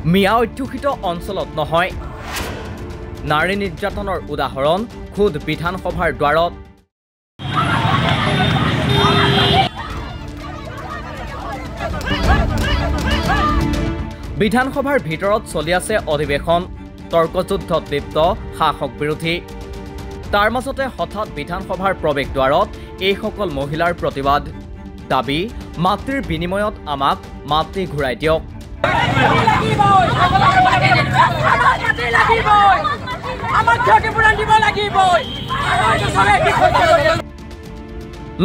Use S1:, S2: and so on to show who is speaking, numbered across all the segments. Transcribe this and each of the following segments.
S1: মিয়া অধ্যুষিত অঞ্চলত নহয় নাৰী নিৰ্যাতনৰ উদাহৰণ খুদ বিধানসভাৰ দ্বাৰত বিধানসভাৰ ভিতৰত চলি আছে অধিৱেশন তৰ্কযুদ্ধত লিপ্ত শাসক বিৰোধী তাৰ মাজতে হঠাৎ বিধানসভাৰ প্ৰৱেশ দ্বাৰত এইসকল মহিলাৰ প্ৰতিবাদ দাবী মাতৃৰ বিনিময়ত আমাক মাতৃ ঘূৰাই দিয়ক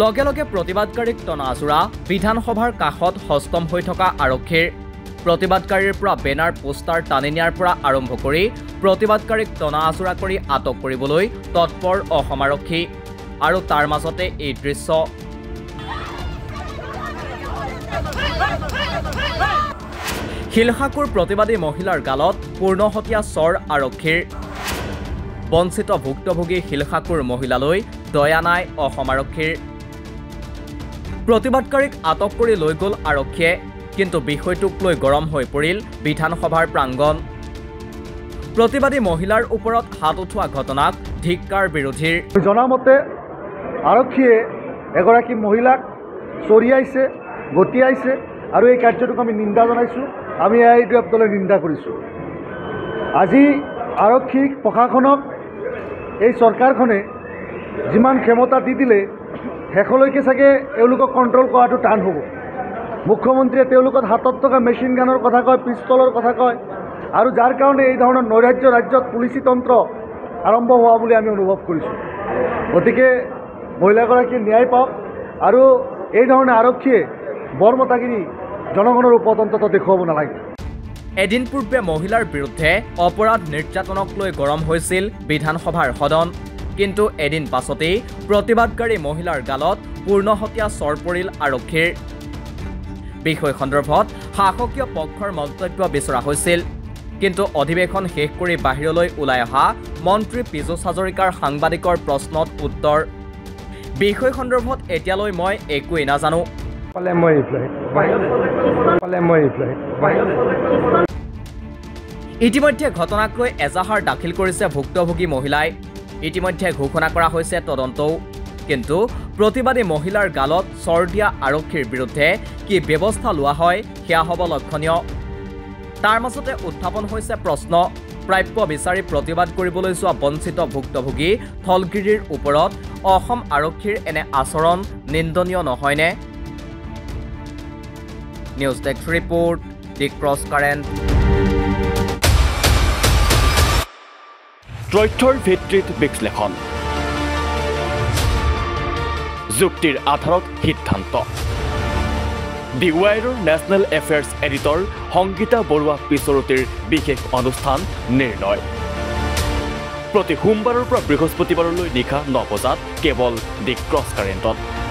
S1: লগে লগে প্ৰতিবাদকাৰীক টনা আজোৰা বিধানসভাৰ কাষত হস্তম হৈ থকা আৰক্ষীৰ প্ৰতিবাদকাৰীৰ পৰা বেনাৰ পোষ্টাৰ টানি নিয়াৰ পৰা আৰম্ভ কৰি প্ৰতিবাদকাৰীক টনা আজোৰা কৰি আটক কৰিবলৈ তৎপৰ অসম আৰক্ষী আৰু তাৰ মাজতে এই দৃশ্য শিলসাকুৰ প্ৰতিবাদী মহিলাৰ গালত পূৰ্ণহতীয়া চৰ আৰক্ষীৰ বঞ্চিত ভুক্তভোগী শিলসাকুৰ মহিলালৈ দয়া নাই অসম আৰক্ষীৰ প্ৰতিবাদকাৰীক আটক কৰি লৈ গ'ল আৰক্ষীয়ে কিন্তু বিষয়টোক লৈ গৰম হৈ পৰিল বিধানসভাৰ প্ৰাংগণ প্ৰতিবাদী মহিলাৰ ওপৰত হাত উঠোৱা ঘটনাক ধিক্কাৰ বিৰোধীৰ
S2: জনামতে আৰক্ষীয়ে এগৰাকী মহিলাক চৰিয়াইছে গতিয়াইছে আৰু এই কাৰ্যটোক আমি নিন্দা জনাইছোঁ আমি এইটো আপোনালোকে নিন্দা কৰিছোঁ আজি আৰক্ষীক প্ৰশাসনক এই চৰকাৰখনে যিমান ক্ষমতা দি দিলে শেষলৈকে চাগে এওঁলোকক কণ্ট্ৰল কৰাটো টান হ'ব মুখ্যমন্ত্ৰীয়ে তেওঁলোকৰ হাতত থকা মেচিন গানৰ কথা কয় পিস্তলৰ কথা কয় আৰু যাৰ কাৰণে এই ধৰণৰ নৈৰাজ্য ৰাজ্যত পুলিচী তন্ত্ৰ আৰম্ভ হোৱা বুলি আমি অনুভৱ কৰিছোঁ গতিকে মহিলাগৰাকীয়ে ন্যায় পাওক আৰু এই ধৰণে আৰক্ষীয়ে বৰমতাগিৰি জনগণৰ ওপৰত অন্তত দেখুৱাব নালাগে
S1: এদিন পূৰ্বে মহিলাৰ বিৰুদ্ধে অপৰাধ নিৰ্যাতনক লৈ গৰম হৈছিল বিধানসভাৰ সদন কিন্তু এদিন পাছতেই প্ৰতিবাদকাৰী মহিলাৰ গালত পূৰ্ণহতীয়া চৰ পৰিল আৰক্ষীৰ বিষয় সন্দৰ্ভত শাসকীয় পক্ষৰ মন্তব্য বিচৰা হৈছিল কিন্তু অধিৱেশন শেষ কৰি বাহিৰলৈ ওলাই অহা মন্ত্ৰী পীযুষ হাজৰিকাৰ সাংবাদিকৰ প্ৰশ্নত উত্তৰ বিষয় সন্দৰ্ভত এতিয়ালৈ মই একোৱেই নাজানো ইতিমধ্যে ঘটনাক লৈ এজাহাৰ দাখিল কৰিছে ভুক্তভোগী মহিলাই ইতিমধ্যে ঘোষণা কৰা হৈছে তদন্তও কিন্তু প্ৰতিবাদী মহিলাৰ গালত চৰ দিয়া আৰক্ষীৰ বিৰুদ্ধে কি ব্যৱস্থা লোৱা হয় সেয়া হ'ব লক্ষণীয় তাৰ মাজতে উত্থাপন হৈছে প্ৰশ্ন প্ৰাপ্য বিচাৰি প্ৰতিবাদ কৰিবলৈ যোৱা বঞ্চিত ভুক্তভোগী থলগিৰিৰ ওপৰত অসম আৰক্ষীৰ এনে আচৰণ নিন্দনীয় নহয়নে news desk report the cross current
S3: তথ্যৰ ভিত্তিত বিশ্লেষণ যুক্তিৰ আধাৰত সিদ্ধান্ত দি ৱাইৰৰ national affairs editor Sangeeta Barua পিছৰতিৰ বিশেষ অনুষ্ঠান নিৰ্ণয় প্ৰতি সোমবাৰৰ পৰা বৃহস্পতিবাৰলৈ নিশা 9 বজাত কেৱল দি ক্ৰছ কাৰেণ্টত